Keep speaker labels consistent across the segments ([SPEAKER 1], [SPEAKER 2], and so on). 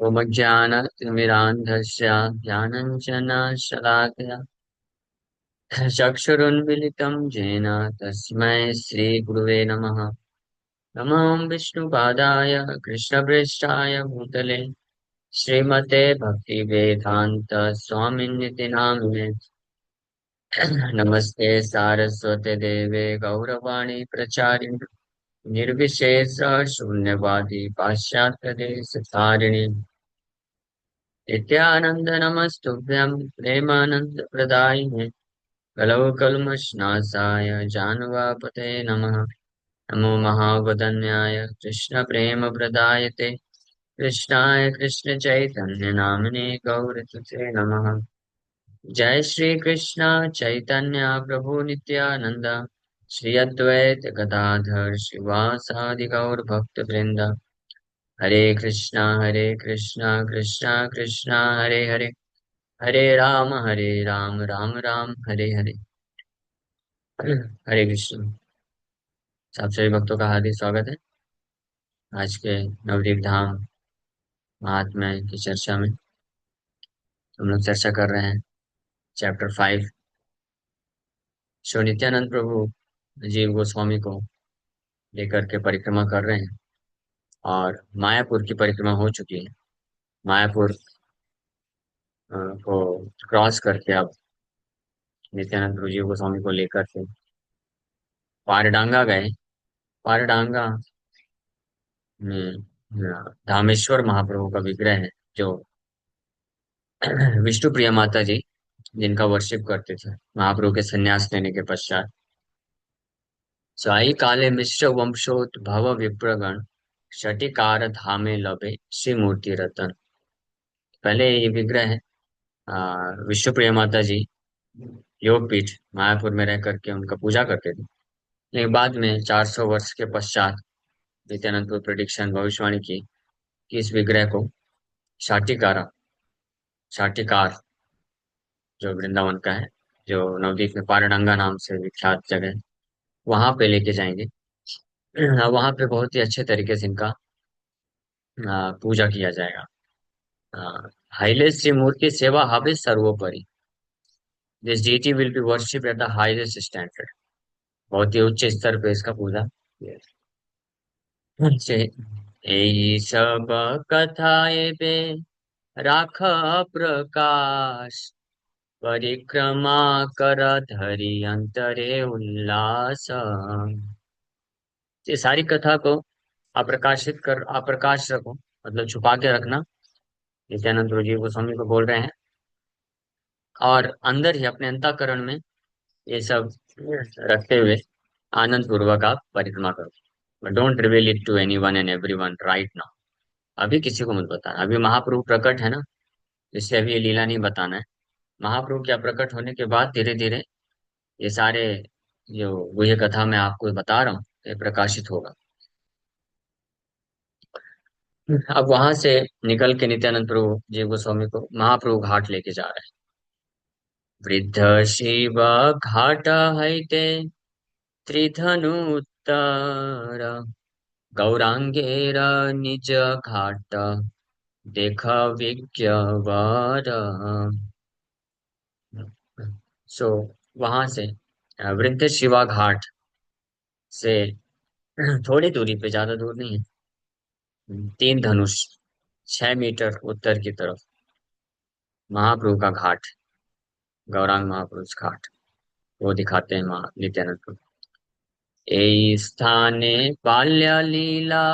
[SPEAKER 1] ओमज्ञानतिमिरान्धस्य ज्ञानञ्जनशलाकया चक्षुरुन्मिलितं येन तस्मै श्रीगुरुवे नमः। नमो विष्णुपादाय कृष्णप्रेष्ठाय भूतले श्रीमते भक्तिवेदान्त स्वामिनिति नामिने। नमस्ते सारस्वते देवे गौरवाणी प्रचारिणे निर्विशेष शून्यवादी पाश्चात्यदेशतारिणे नित्यानंद नमस्तुभ्यं प्रेमानंद प्रदायिने कलौ कल्मषनाशाय जानवापते नमः। नमो महावदन्याय कृष्ण प्रेम प्रदायते कृष्णाय कृष्ण चैतन्य नामने गौरतुते नमः। जय श्री कृष्ण चैतन्य प्रभु नित्यानंद श्री अद्वैत गदाधर शिवासादि गौर भक्त वृंद। हरे कृष्णा कृष्णा कृष्णा हरे हरे हरे राम राम राम हरे हरे। हरे कृष्ण। सब सभी भक्तों का हार्दिक स्वागत है आज के नवदीप धाम महात्म्य की चर्चा में। हम लोग चर्चा कर रहे हैं चैप्टर 5। श्री नित्यानंद प्रभु जीव गोस्वामी को लेकर के परिक्रमा कर रहे हैं और मायापुर की परिक्रमा हो चुकी है। मायापुर को क्रॉस करके अब नित्यानंद प्रभु जीव गोस्वामी को लेकर के पारडांगा गए। पारडांगा में धामेश्वर महाप्रभु का विग्रह है जो विष्णु प्रिया माता जी जिनका वर्शिप करते थे महाप्रभु के संन्यास लेने के पश्चात। साई काले मिश्र वंशोद्भव विप्रगण शटिकार धामे लभे श्री मूर्ति रतन। पहले ये विग्रह है विष्णु प्रिया माता जी योग पीठ मायापुर में रह करके उनका पूजा करते थे। लेकिन बाद में 400 वर्ष के पश्चात नित्यानंद को प्रेडिक्शन भविष्यवाणी की कि इस विग्रह को शाटिकारा शाटिकार जो वृंदावन का है, जो नवदीप में पारडंगा नाम से विख्यात जगह है, वहां पे लेके जाएंगे। वहां पे बहुत ही अच्छे तरीके से इनका पूजा किया जाएगा। हाईलेस्ट श्री मूर्ति सेवा हवे सर्वोपरि। This deity will be worship at the highest standard. बहुत ही उच्च स्तर पे इसका पूजा किया जाए। यही सब कथाए बे राख प्रकाश परिक्रमा कर धरि अंतरे उल्लास। ये सारी कथा को अप्रकाश रखो, मतलब छुपा के रखना। नित्यानंद प्रभु जी गोस्वामी को बोल रहे हैं और अंदर ही अपने अंतःकरण में ये सब रखते हुए आनंद पूर्वक आप परिक्रमा करो। But don't reveal it to anyone and everyone right now. अभी किसी को मत बताना, अभी महाप्रभु प्रकट है ना, इससे अभी ये लीला नहीं बताना है। महाप्रभु क्या प्रकट होने के बाद धीरे धीरे ये सारे जो गुह्य कथा मैं आपको बता रहा हूँ ये प्रकाशित होगा। अब वहां से निकल के नित्यानंद प्रभु जी गोस्वामी को महाप्रभु घाट लेके जा रहे हैं। वृद्ध शिव घाट हैते त्रिधनु उत्तर गौरांगेर निज घाट देख विज्ञवर। सो वहां से वृद्ध शिवा घाट से थोड़ी दूरी पे, ज्यादा दूर नहीं है, 3 धनुष 6 मीटर उत्तर की तरफ महाप्रभु का घाट, गौरांग महापुरुष घाट, वो दिखाते हैं महा नित्यानंद प्रभु। এই স্থানে বাল্য লীলা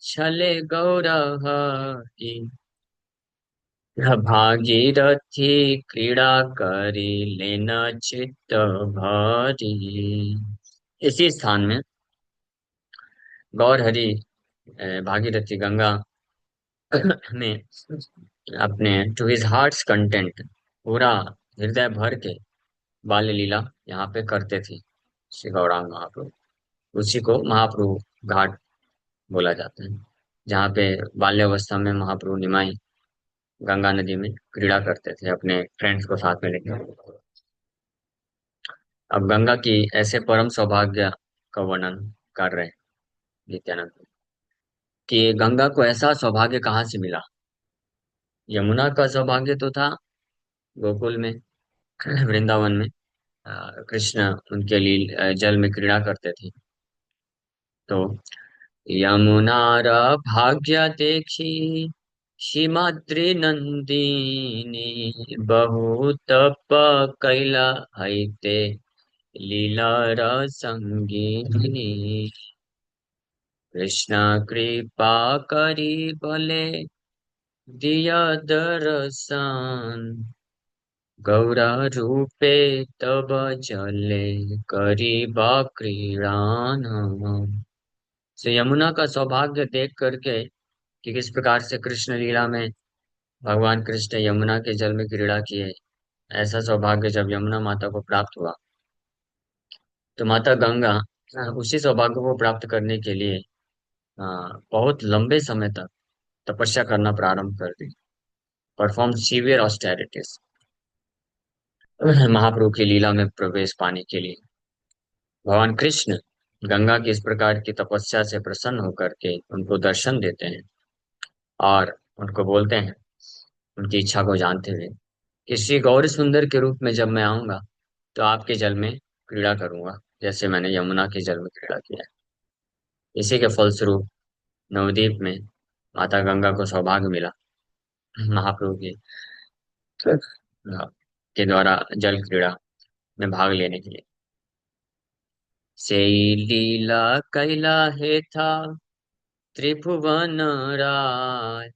[SPEAKER 1] ছলে গৌরহরি भागीरथी क्रीड़ा करी लेना चित्त भरी। इसी स्थान में गौरहरि भागीरथी गंगा में अपने टू हिज हार्ट्स कंटेंट पूरा हृदय भर के बाल्य लीला यहाँ पे करते थे श्री गौरांग महाप्रभु। उसी को महाप्रभु घाट बोला जाता है, जहाँ पे बाल्यावस्था में महाप्रभु निमाई गंगा नदी में क्रीड़ा करते थे अपने फ्रेंड्स को साथ में लेकर। अब गंगा की ऐसे परम सौभाग्य का वर्णन कर रहे हैं नित्यानंद कि गंगा को ऐसा सौभाग्य कहाँ से मिला। यमुना का सौभाग्य तो था गोकुल में, वृंदावन में। कृष्ण उनके लिए जल में क्रीड़ा करते थे। तो यमुनार भाग्य देखी हिमाद्री नंदिनी, बहु तप कैला हईते लीला संगीनी। कृष्ण कृपा करी बोले दिया दर्शन, गौरा रूपे तब चले करी क्रीड़ान। तो यमुना का सौभाग्य देख करके कि किस प्रकार से कृष्ण लीला में भगवान कृष्ण यमुना के जल में क्रीड़ा किए, ऐसा सौभाग्य जब यमुना माता को प्राप्त हुआ, तो माता गंगा उसी सौभाग्य को प्राप्त करने के लिए बहुत लंबे समय तक तपस्या करना प्रारंभ कर दी, परफॉर्म सीवियर ऑस्टेरिटीज महाप्रभु की लीला में प्रवेश पाने के लिए। भगवान कृष्ण गंगा की इस प्रकार की तपस्या से प्रसन्न होकर के उनको दर्शन देते हैं और उनको बोलते हैं, उनकी इच्छा को जानते हुए, कि श्री गौरी सुंदर के रूप में जब मैं आऊंगा तो आपके जल में क्रीड़ा करूंगा, जैसे मैंने यमुना के जल में क्रीड़ा किया है। इसी के फलस्वरूप नवद्वीप में माता गंगा को सौभाग्य मिला महाप्रभु के द्वारा जल क्रीड़ा में भाग लेने के लिए। से लीला कैला है था त्रिभुवन राय,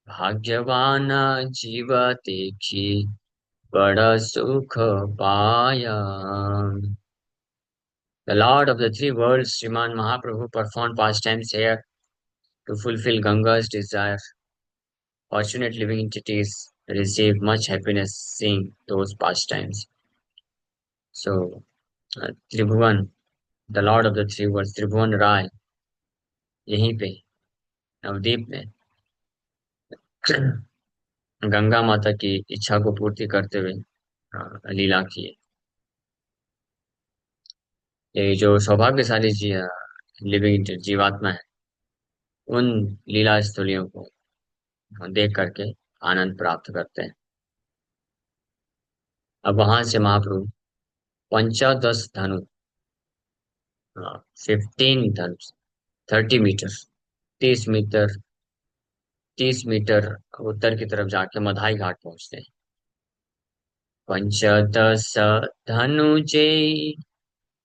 [SPEAKER 1] भाग्यवान जीव देखी बड़ा सुख पाया। The Lord of the three worlds, Sriman Mahaprabhu, performed pastimes here to fulfill Ganga's desire. Fortunate living entities receive much happiness seeing those pastimes. So, Tribhuvan, the Lord of the three worlds, Tribhuvan Rai, यहीं पे नवदीप में गंगा माता की इच्छा को पूर्ति करते हुए लीला की है। ये जो सौभाग्यशाली लिविंग जीवात्मा है, उन लीला स्थलियों को देख करके आनंद प्राप्त करते हैं। अब वहां से महाप्रभु पंचादश धनु, 15 धनुष, 30 मीटर, 30 मीटर, 30 मीटर उत्तर की तरफ जाके मधाई घाट पहुंचते हैं। पंचदश धनुजे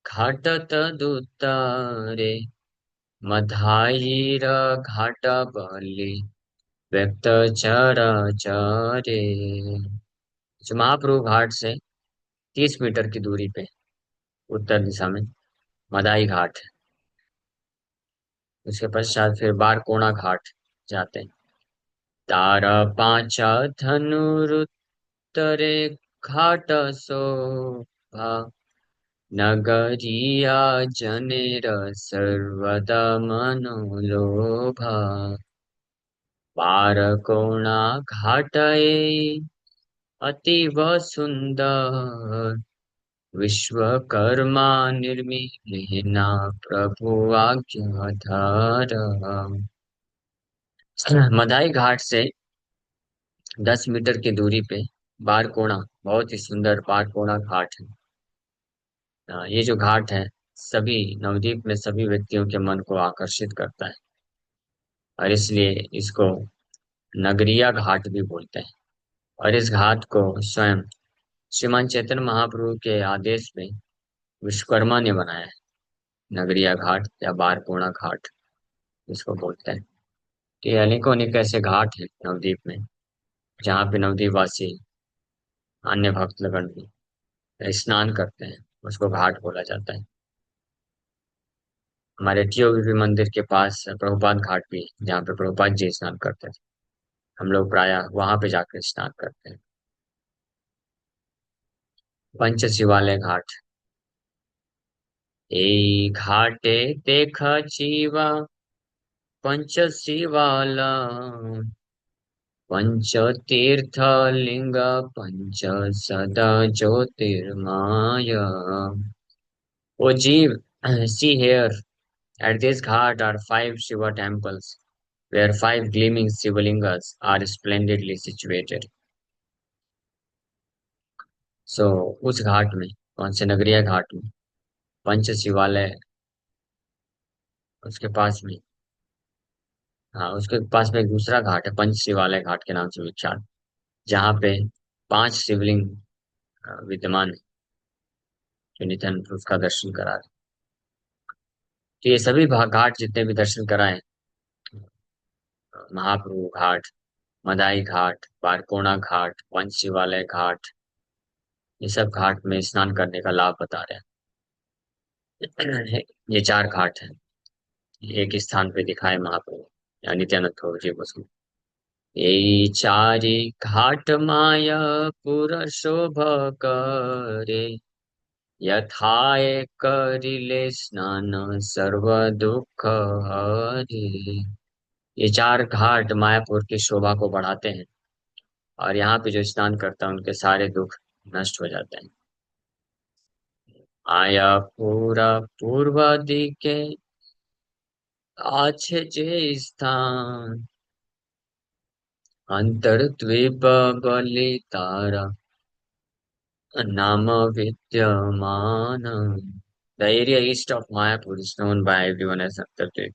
[SPEAKER 1] घाटत दुत्तरे, मधाई घाट बलि व्यक्त चर चरे। जो महाप्रभु घाट से 30 मीटर की दूरी पे उत्तर दिशा में मदाई घाट है। उसके पश्चात फिर बारकोना घाट जाते हैं। तारा पांचा धनुरुतरे घाट शोभा, नगरिया जनेर सर्वदा मनोलोभा। बारकोना घाटए अतीव सुंदर, विश्वकर्मा निर्मित प्रभु आज्ञाधार। मदाई घाट से 10 मीटर की दूरी पे बारकोना, बहुत ही सुंदर बारकोना घाट है। ये जो घाट है, सभी नवद्वीप में सभी व्यक्तियों के मन को आकर्षित करता है, और इसलिए इसको नगरिया घाट भी बोलते हैं। और इस घाट को स्वयं श्रीमान चैतन्य महाप्रभु के आदेश में विश्वकर्मा ने बनाया है। नगरिया घाट या बारकोना घाट इसको बोलते हैं। तो ये अनेकों अनेक ऐसे घाट हैं नवद्वीप में, जहाँ पे नवद्वीप वासी, अन्य भक्त लगन भी स्नान करते हैं, उसको घाट बोला जाता है। हमारे टीओबीपी मंदिर के पास प्रभुपाद घाट भी है, जहाँ पे प्रभुपाद जी स्नान करते थे। हम लोग प्रायः वहां पे जाकर स्नान करते हैं। पंच शिवालय घाट, ए घाटे देखा जीवा पंच शिवाला, पंच तीर्थ लिंग पंच सदा ज्योतिर्माय। O Jeev, see here, at this ghat are 5 Shiva temples, where five gleaming Shivalingas are splendidly situated. सो उस घाट में, कौन से नगरीय घाट में, पंच शिवालय उसके पास में, हाँ उसके पास में एक दूसरा घाट है पंच शिवालय घाट के नाम से विख्यात, जहाँ पे पांच शिवलिंग विद्यमान है, जो नित्यानंद उसका दर्शन करा रहे। तो ये सभी घाट जितने भी दर्शन कराए, महाप्रभु घाट, मदाई घाट, बारकोना घाट, पंच शिवालय घाट, ये सब घाट में स्नान करने का लाभ बता रहे हैं। ये चार घाट हैं, एक स्थान पे दिखाए महाप्रभु या नित्यानंद प्रभु जी को। यही चारि घाट माया पुर शोभ करे, यथाए करिले स्नान सर्व दुख हरे। ये चार घाट मायापुर की शोभा को बढ़ाते हैं, और यहाँ पे जो स्नान करता है उनके सारे दुख नष्ट हो जाते हैं। आया पूरा पूर्व दिके आछे जे स्थान, अंतर्द्वीप बलि तारा नाम विद्यमान। The area east of Mayapur is known by everyone as Antardeep.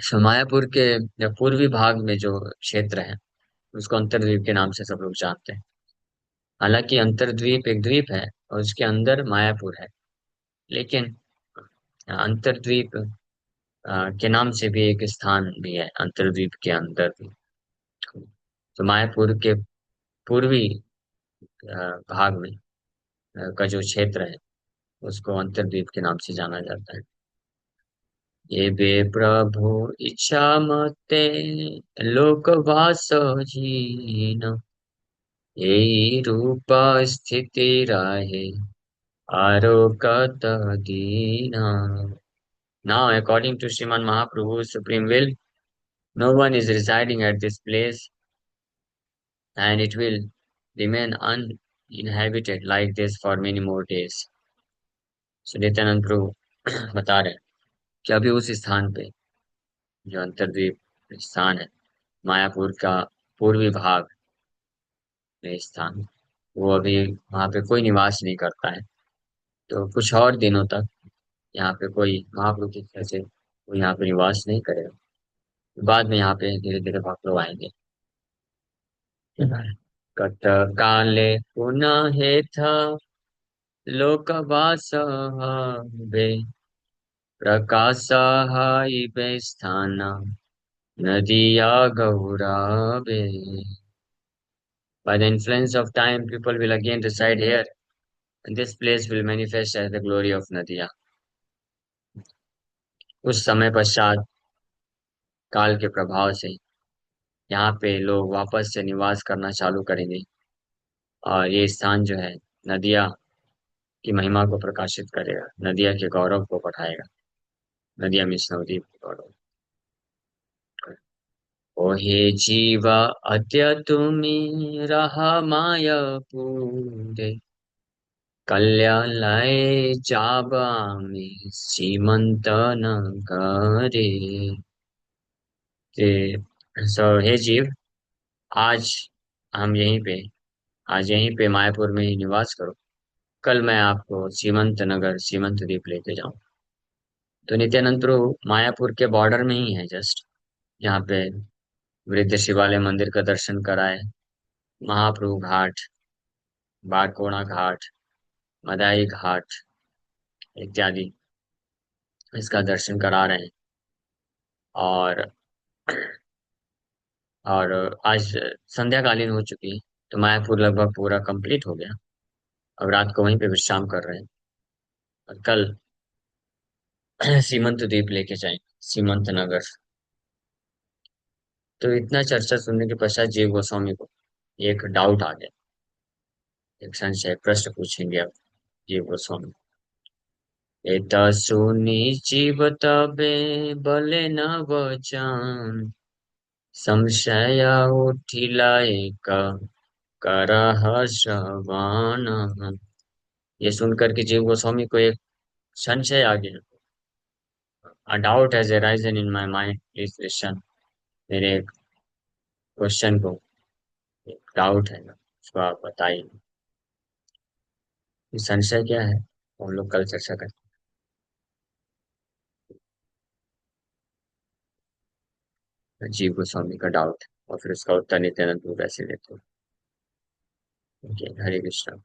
[SPEAKER 1] So, Mayapur के पूर्वी भाग में जो क्षेत्र है उसको अंतर्द्वीप के नाम से सब लोग जानते हैं। हालांकि अंतर्द्वीप एक द्वीप है और उसके अंदर मायापुर है, लेकिन अंतर्द्वीप के नाम से भी एक स्थान भी है अंतर्द्वीप के अंदर भी। तो मायापुर के पूर्वी भाग में का जो क्षेत्र है उसको अंतर्द्वीप के नाम से जाना जाता है। ये बे प्रभु इच्छा मते लोकवास जीन, यही रूप स्थिति रहे आरोगत दीना। Now, according to Sriman Mahaprabhu's supreme will, no one is residing at this place, and it will remain uninhabited like this for many more days. So Nityanand प्रभु बता रहे हैं कि अभी उस स्थान पे, जो अंतर्द्वीप स्थान है, मायापुर का पूर्वी भाग में स्थान, वो अभी वहां पे कोई निवास नहीं करता है। तो कुछ और दिनों तक यहाँ पे कोई महाप्रभु की इच्छा से कोई यहाँ पे निवास नहीं करेगा। बाद में यहाँ पे धीरे धीरे भक्त लोग आएंगे। कत काले पुनः हेथ लोकवास बे, प्रकाश बे स्थान नदिया गौरवे। By the influence of time, people will again reside here, and this place will manifest as the glory of Nadia. उस समय पश्चात काल के प्रभाव से यहाँ पे लोग वापस से निवास करना चालू करेंगे, और ये स्थान जो है नदिया की महिमा को प्रकाशित करेगा, नदिया के गौरव को बढ़ाएगा। नदिया मीन्स नवद्वीप के गौरव। ओ हे जीवा अद्य तुमी रहा मायापुरे, कल्याणाय जाबामि सीमंत नगरे। सो हे जीव, आज हम यहीं पे आज यहीं पे मायापुर में ही निवास करो। कल मैं आपको सीमंत नगर, सीमंत द्वीप लेके जाऊं। तो नित्यानंद प्रभु मायापुर के बॉर्डर में ही है, जस्ट यहाँ पे वृद्ध शिवालय मंदिर का दर्शन कराए, महाप्रभु घाट, बारकोणा घाट, मदाई घाट इत्यादि इसका दर्शन करा रहे हैं। और और आज संध्या कालीन हो चुकी है, तो मायापुर लगभग पूरा कंप्लीट हो गया। अब रात को वहीं पे विश्राम कर रहे हैं, और कल सीमंत द्वीप लेके जाएंगे, सीमंत नगर। तो इतना चर्चा सुनने के पश्चात जीव गोस्वामी को एक डाउट आ गया, एक संशय, प्रश्न पूछेंगे अब जीव गोस्वामी। एता सुनी जीव तबे बले न वचन, संशय उठिला एक करह श्रवण। ये सुनकर के जीव गोस्वामी को एक संशय आ गया। A doubt has arisen in my mind. Please listen. मेरे क्वेश्चन को एक डाउट है ना, उसको आप बताइए। ये संशय क्या है, हम लोग कल चर्चा करें। जीव गोस्वामी का डाउट है और फिर उसका उत्तर नित्यानंद प्रभु वैसे देते हैं। ओके, हरे कृष्णा।